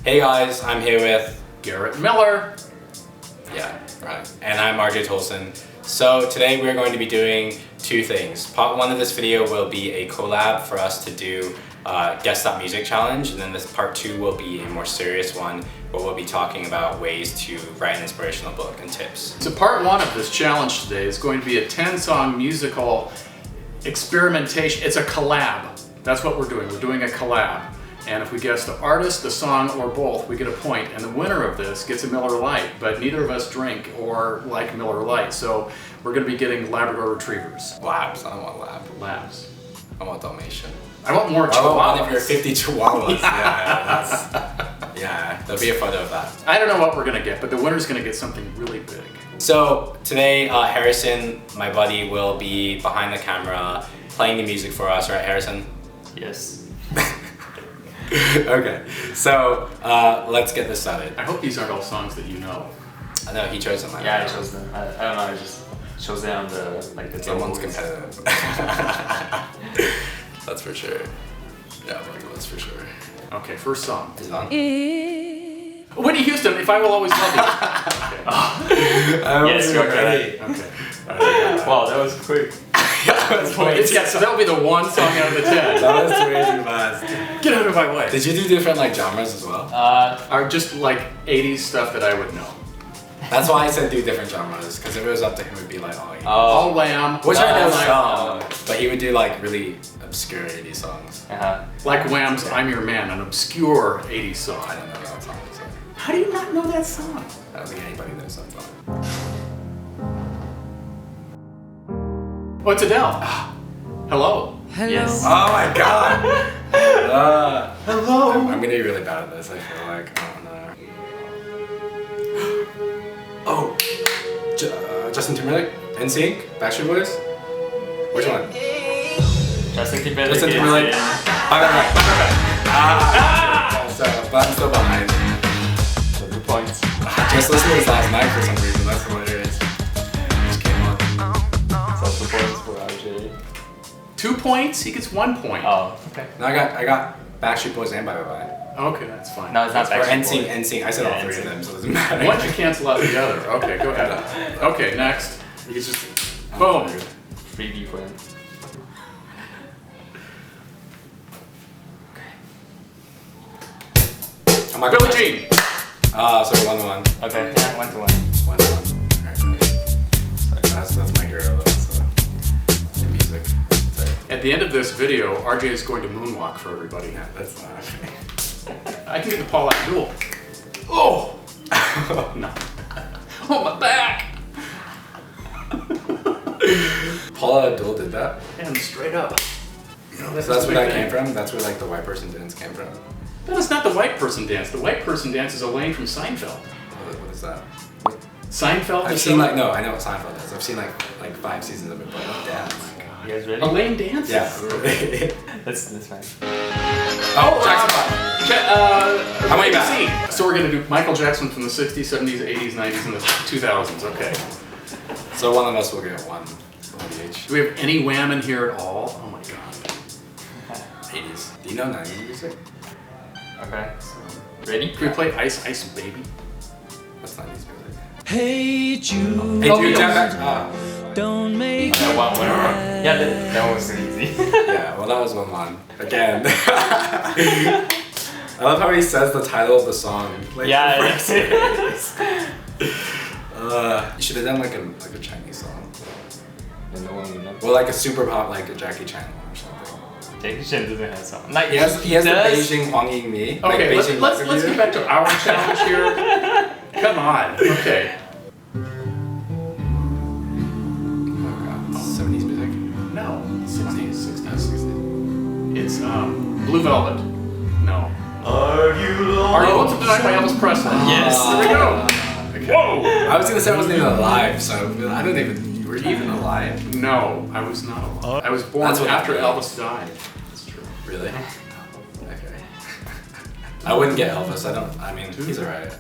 Hey guys, I'm here with Garrett Miller. Yeah, right. And I'm RJTolson. So today we're going to be doing two things. Part one of this video will be a collab for us to do Guess That Music Challenge, and then this part two will be a more serious one where we'll be talking about ways to write an inspirational book and tips. So part one of this challenge today is going to be a 10-song musical experimentation. It's a collab. That's what we're doing. We're doing a collab. And if we guess the artist, the song, or both, we get a point. And the winner of this gets a Miller Lite, but neither of us drink or like Miller Lite. So we're going to be getting Labrador Retrievers. Labs. I don't want lab. Labs. I want Dalmatian. I want more Chihuahuas. Chihuahuas. One of your 50 Chihuahuas. Yeah, there'll be a photo of that. I don't know what we're going to get, but the winner's going to get something really big. So today, Harrison, my buddy, will be behind the camera playing the music for us, right, Harrison? Yes. Okay, so let's get this started. I hope these aren't all songs that you know. I know he chose them. Yeah, I chose them. I don't know. I just chose them on the the. Someone's competitive. That's for sure. Yeah, that's for sure. Okay, first song. Is it on? Whitney Houston, If I Will Always Love You. Okay. Yes, you're ready. Okay. Wow, that was quick. Yeah, so that'll be the one song out of the 10. That was crazy fast. Get out of my way. Did you do different like genres as well? Or just like 80s stuff that I would know. That's why I said do different genres, because if it was up to him, it would be like all 80s. All Wham. Which I know like, some, but he would do like really obscure 80s songs. Like Wham's I'm Your Man, an obscure 80s song. I don't know that song. So. How do you not know that song? I don't think anybody knows that song. Oh, it's Adele. Hello. Yes. Oh my god! Hello. I'm gonna be really bad at this, I feel like. I don't know. Oh! Justin Timberlake? NSYNC? Backstreet Boys? Which one? Justin Timberlake. Justin Timberlake. But I'm still behind. So 2 points. Just listened to this last night for some reason, that's hilarious. Just came on. So 2 points for RJ. 2 points? He gets 1 point. Oh, okay. No, I got Backstreet Boys and Bye Bye Bye. Okay, that's fine. No, it's not Or Backstreet NSYNC, Boys. NSYNC. I said all three of them, so it doesn't matter. Why don't you cancel out the other? Okay, go ahead. Okay, next. You can just... Boom. 3D for him. Billie Jean. So 1-1. Okay, yeah, 1-1. 1-1. Alright, that's my hero though, so the music. Sorry. At the end of this video, RJ is going to moonwalk for everybody. Yeah, that's not I can get the Paul Abdul. Oh! No. Oh, my back! Paula Abdul did that? And straight up. You know, So that's where that came from? That's where like the white person dance came from? That is not the white person dance. The white person dance is Elaine from Seinfeld. What is that? Seinfeld? I've seen like, no, I know what Seinfeld is. I've seen like 5 seasons of it, but I don't dance. You guys ready? Elaine dances? Yeah. That's fine. Oh, Jackson 5. I want you back. So we're gonna do Michael Jackson from the 60s, 70s, 80s, 90s, and the 2000s. Okay. So one of us will get one each. Do we have any Wham in here at all? Oh my god. 80s. Do you know 90s music? Okay. Ready? Can we play Ice Ice Baby? What's 90s music? Hey Jude, Hey, dude, Jack. don't make That one winner. Yeah, that was easy. Yeah, well that was 1-1. Again. I love how he says the title of the song. Like, Yeah, the it first is. You should have done like a Chinese song. And the one we know. Well, like a super pop, like a Jackie Chan one or something. Jackie Chan doesn't have song. Like, He has the does. Beijing Huang Ying Mi. Okay, like let's get back to our challenge here. Come on. Okay. Oh god, 70s music? No. 60s. It's Blue Velvet. No. Are You Lonesome Tonight by Elvis Presley? Yes. Here we go. Okay. Whoa! I was gonna say I wasn't even alive, so I don't even. Were you even alive? No, I was not alive. I was born That's what after happened. Elvis died. That's true. Really? Okay. I wouldn't get Elvis. I mean, he's alright.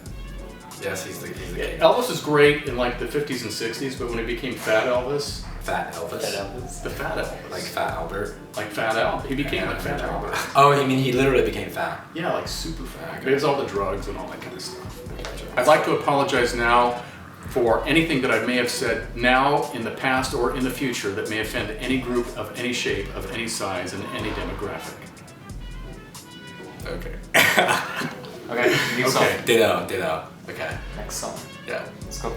Yes, he's the king. Elvis was great in like the 50s and 60s, but when he became Fat Elvis, Fat Elvis. the Fat Elvis, Like Fat Albert. like Fat Albert, he became like Fat Albert. Oh, you mean he literally became fat? Yeah, like super fat. It was all the drugs and all that kind of stuff. I'd like to apologize now for anything that I may have said now, in the past, or in the future that may offend any group of any shape, of any size, and any demographic. Okay. Okay, new song. Ditto. Okay. Next song. Yeah. Let's go.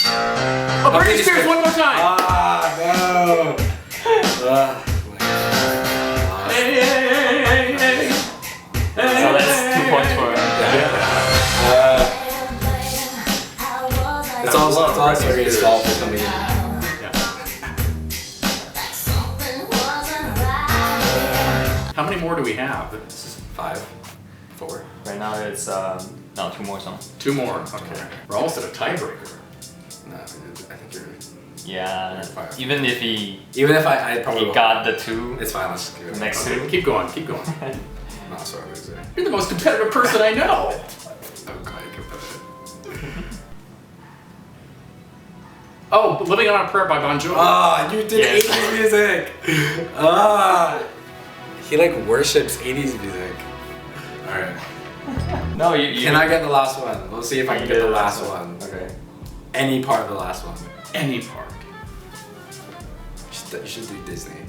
Oh, Britney Spears, one more time! Ah, no! Hey. So that's 2 points for It's all serious fault for coming in. How many more do we have? This is 5, 4. Right now it's no 2 more songs. 2 more. Okay. We're almost at a tiebreaker. No, I think you're. Yeah. Five. Even if he I probably got the 2 It's fine. Let's do it. next Okay, two. keep going. Not so loser. You're the most competitive person I know. I'm quite competitive. Oh, Living on a Prayer by Bon Jovi. Ah, you did Yes. 80s music. He like worships 80s music. All right. No, you Can I get the last one? We'll see if I can get the last one. Okay. Any part of the last one. Any part. You should do Disney.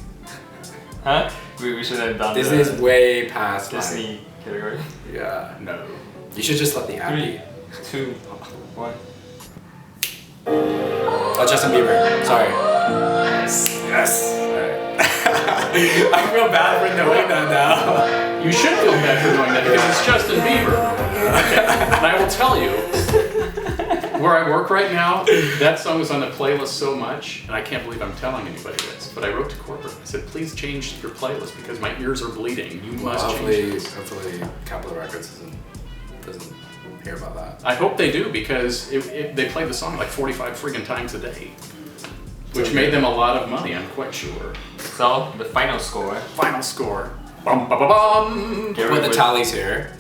Huh? We should have done Disney's the way past Disney category. Yeah. No. You should just let the app 3, be. 2, 1. Oh, Justin Bieber. Sorry. Yes. Alright. I feel bad for knowing that now. You should feel bad for doing that because it's Justin Bieber. And I will tell you, where I work right now, that song was on the playlist so much, and I can't believe I'm telling anybody this, but I wrote to corporate. I said, please change your playlist because my ears are bleeding. You must change this. Hopefully Capitol Records doesn't hear about that. I hope they do because they play the song like 45 friggin' times a day, which made them a lot of money, I'm quite sure. So the final score. Final score. Bum, ba, ba, bum. Garrett Put the with- tallies here.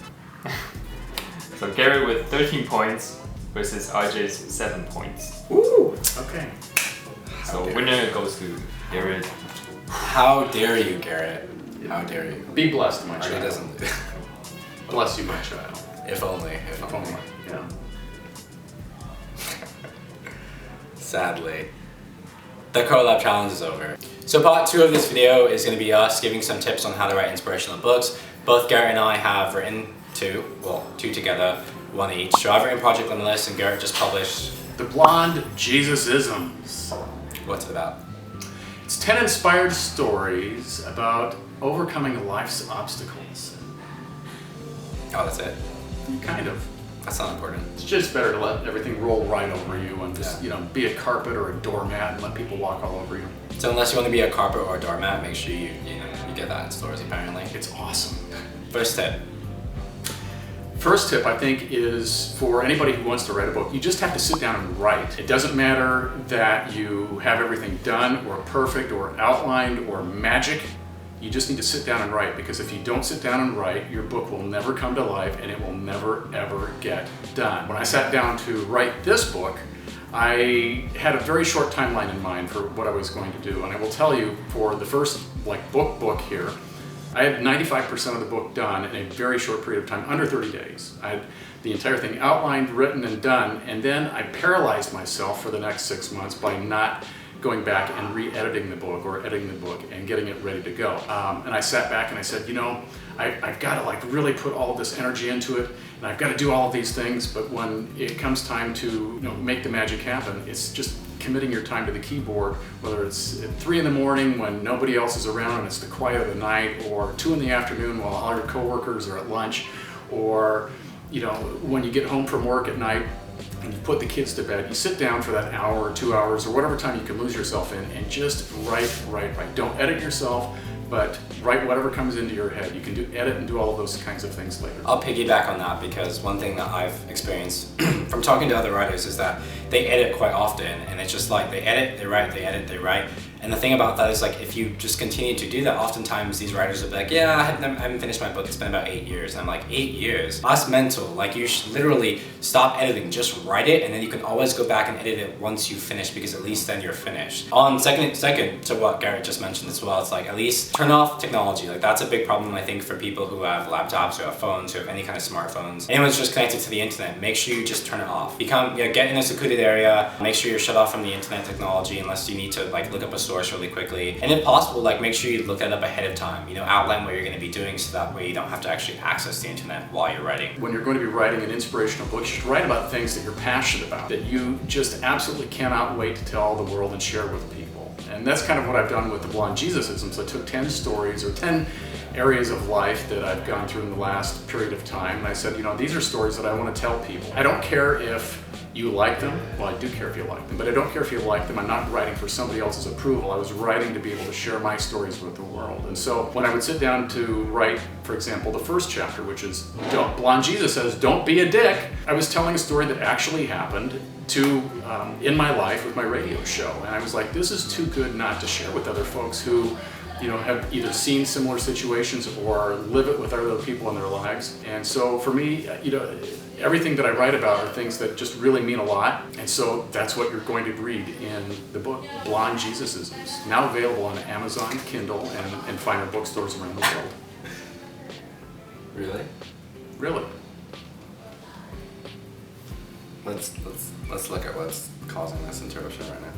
So Garrett with 13 points versus RJ's 7 points. Ooh, okay. So dare winner goes to Garrett. How dare you, Garrett? How dare you? Be blessed, my RJ child. doesn't. Bless you, my child. If only. If only. Yeah. Sadly. The collab challenge is over. So part 2 of this video is going to be us giving some tips on how to write inspirational books. Both Garrett and I have written 2 together, 1 each. So I've written Project Limitless and Garrett just published. The Blond Jesusisms. What's it about? It's 10 inspired stories about overcoming life's obstacles. Oh, that's it? Kind of. That's not important. It's just better to let everything roll right over you and just, be a carpet or a doormat and let people walk all over you. So unless you want to be a carpet or a doormat, make sure you get that in stores apparently. It's awesome. First tip. First tip, I think, is for anybody who wants to write a book, you just have to sit down and write. It doesn't matter that you have everything done or perfect or outlined or magic. You just need to sit down and write, because if you don't sit down and write, your book will never come to life and it will never ever get done. When I sat down to write this book, I had a very short timeline in mind for what I was going to do, and I will tell you, for the first book here, I had 95% of the book done in a very short period of time, under 30 days. I had the entire thing outlined, written, and done, and then I paralyzed myself for the next 6 months by not going back and re-editing the book or editing the book and getting it ready to go. And I sat back and I said, I've got to really put all of this energy into it, and I've got to do all of these things, but when it comes time to make the magic happen, it's just committing your time to the keyboard, whether it's at 3 in the morning when nobody else is around and it's the quiet of the night, or 2 in the afternoon while all your coworkers are at lunch, or when you get home from work at night and you put the kids to bed, you sit down for that hour or 2 hours or whatever time you can lose yourself in and just write. Don't edit yourself, but write whatever comes into your head. You can edit and do all of those kinds of things later. I'll piggyback on that, because one thing that I've experienced from talking to other writers is that they edit quite often, and it's just like they edit, they write, they edit, they write, And the thing about that is like, if you just continue to do that, oftentimes these writers will be like, yeah, I haven't finished my book, it's been about 8 years. And I'm like, 8 years? That's mental. Like, you should literally stop editing, just write it, and then you can always go back and edit it once you finish, because at least then you're finished. On second to what Garrett just mentioned as well, it's like, at least turn off technology. Like, that's a big problem, I think, for people who have laptops, who have phones, who have any kind of smartphones. Anyone's just connected to the internet, make sure you just turn it off. Get in a secluded area, make sure you're shut off from the internet technology unless you need to like look up a source really quickly. And if possible, like make sure you look that up ahead of time, outline what you're going to be doing, so that way you don't have to actually access the internet while you're writing. When you're going to be writing an inspirational book, you should write about things that you're passionate about, that you just absolutely cannot wait to tell the world and share with people. And that's kind of what I've done with the Blond Jesusisms. I took 10 stories or 10 areas of life that I've gone through in the last period of time, and I said, these are stories that I want to tell people. I don't care if you like them. Well, I do care if you like them, but I don't care if you like them. I'm not writing for somebody else's approval. I was writing to be able to share my stories with the world. And so when I would sit down to write, for example, the first chapter, which is Blond Jesus says, don't be a dick, I was telling a story that actually happened in my life with my radio show. And I was like, this is too good not to share with other folks who have either seen similar situations or live it with other people in their lives. And so for me, everything that I write about are things that just really mean a lot. And so that's what you're going to read in the book, Blond Jesusisms, now available on Amazon, Kindle, and finer bookstores around the world. Really? Really. Let's look at what's causing this interruption right now.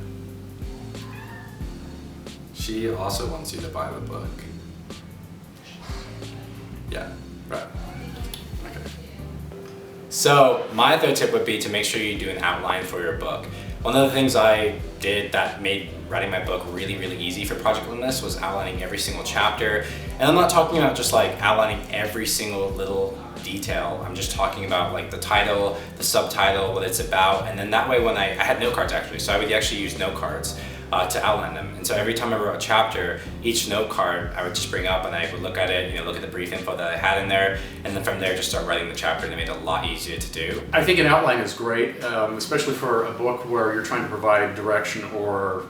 She also wants you to buy the book. Yeah, right. Okay. So my third tip would be to make sure you do an outline for your book. One of the things I did that made writing my book really, really easy for Project Limitless was outlining every single chapter. And I'm not talking about just like outlining every single little detail. I'm just talking about like the title, the subtitle, what it's about. And then that way when I had note cards actually, so I would actually use note cards to outline them. And so every time I wrote a chapter, each note card I would just bring up and I would look at it, look at the brief info that I had in there, and then from there just start writing the chapter, and it made it a lot easier to do. I think an outline is great, especially for a book where you're trying to provide direction or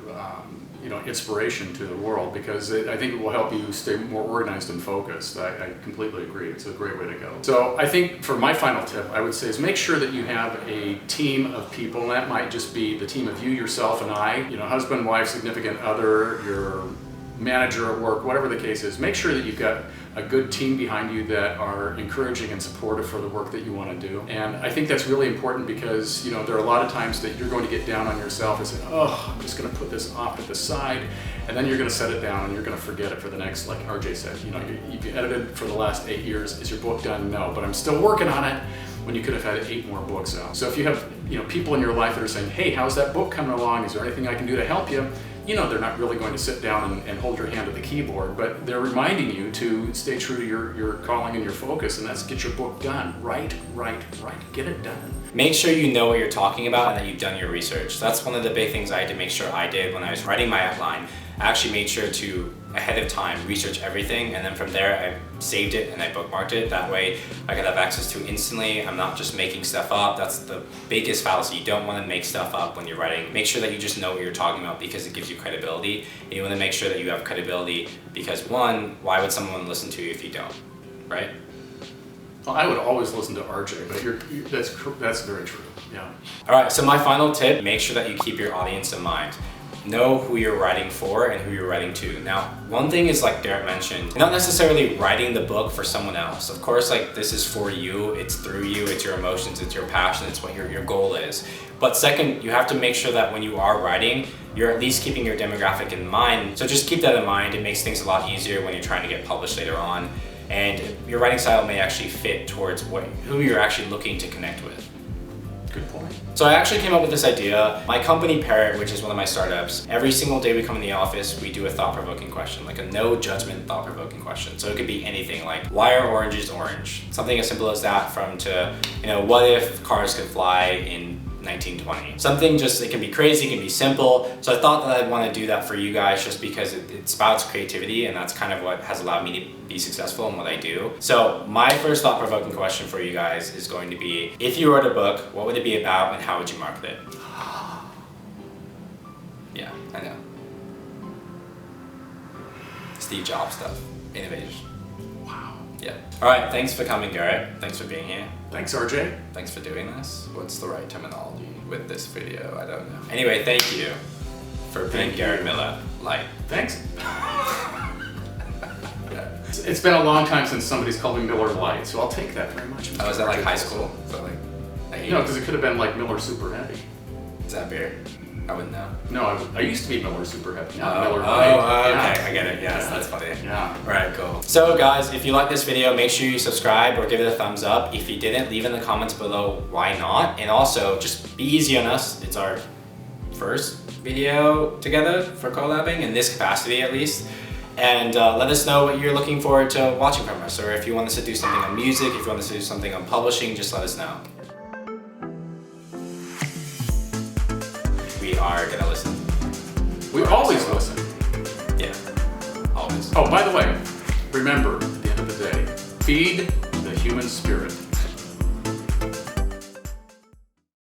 inspiration to the world, because I think it will help you stay more organized and focused. I completely agree. It's a great way to go. So I think for my final tip, I would say is make sure that you have a team of people, and that might just be the team of you, yourself, and I, husband, wife, significant other, your manager at work, whatever the case is. Make sure that you've got a good team behind you that are encouraging and supportive for the work that you want to do. And I think that's really important because, there are a lot of times that you're going to get down on yourself and say, oh, I'm just going to put this off to the side. And then you're going to set it down and you're going to forget it for the next, like RJ said, you've edited for the last 8 years. Is your book done? No, but I'm still working on it, when you could have had 8 more books out. So if you have, people in your life that are saying, hey, how's that book coming along? Is there anything I can do to help you? They're not really going to sit down and hold your hand at the keyboard, but they're reminding you to stay true to your calling and your focus, and that's get your book done. Write. Get it done. Make sure you know what you're talking about and that you've done your research. That's one of the big things I had to make sure I did when I was writing my outline. I actually made sure to, ahead of time, research everything, and then from there I saved it and I bookmarked it. That way I could have access to it instantly. I'm not just making stuff up. That's the biggest fallacy. You don't want to make stuff up when you're writing. Make sure that you just know what you're talking about, because it gives you credibility. And you want to make sure that you have credibility because, one, why would someone listen to you if you don't, right? Well, I would always listen to RJ, but that's very true, yeah. All right, so my final tip, make sure that you keep your audience in mind. Know who you're writing for and who you're writing to. Now, one thing is, like Garrett mentioned, you're not necessarily writing the book for someone else. Of course, like, this is for you, it's through you, it's your emotions, it's your passion, it's what your goal is. But second, you have to make sure that when you are writing, you're at least keeping your demographic in mind. So just keep that in mind. It makes things a lot easier when you're trying to get published later on. And your writing style may actually fit towards who you're actually looking to connect with. Good point. So I actually came up with this idea. My company, Pearit, which is one of my startups, every single day we come in the office, we do a thought-provoking question, like a no-judgment thought-provoking question. So it could be anything, like, why are oranges orange? Something as simple as that, from to, what if cars could fly in 1920? Something just, it can be crazy, it can be simple. So I thought that I'd want to do that for you guys just because it spouts creativity, and that's kind of what has allowed me to be successful in what I do. So my first thought-provoking question for you guys is going to be, if you wrote a book, what would it be about and how would you market it? Yeah, I know. Steve Jobs stuff. Innovation. Wow. Yeah. All right, thanks for coming, Garrett. Thanks for being here. Thanks, RJ. Thanks for doing this. What's the right terminology with this video? I don't know. Anyway, thank you for being Garrett Miller. Like, Thanks. It's been a long time since somebody's called me Miller Light, so I'll take that very much. oh, is that like high school? So like, No, because it could have been like Miller Super Heavy. Is that beer? I wouldn't know. No, I used to be Miller Super Heavy. Now Oh, Miller oh, Light. okay, Yeah. I get it. Yes, Yeah. that's funny. Yeah. Alright, cool. So guys, if you like this video, make sure you subscribe or give it a thumbs up. If you didn't, leave in the comments below why not. And also, just be easy on us. It's our first video together for collabing, in this capacity at least. And let us know what you're looking forward to watching from us. Or if you want us to do something on music, if you want us to do something on publishing, just let us know. We are gonna listen. We always listen. Yeah, always. Oh, by the way, remember, at the end of the day, feed the human spirit.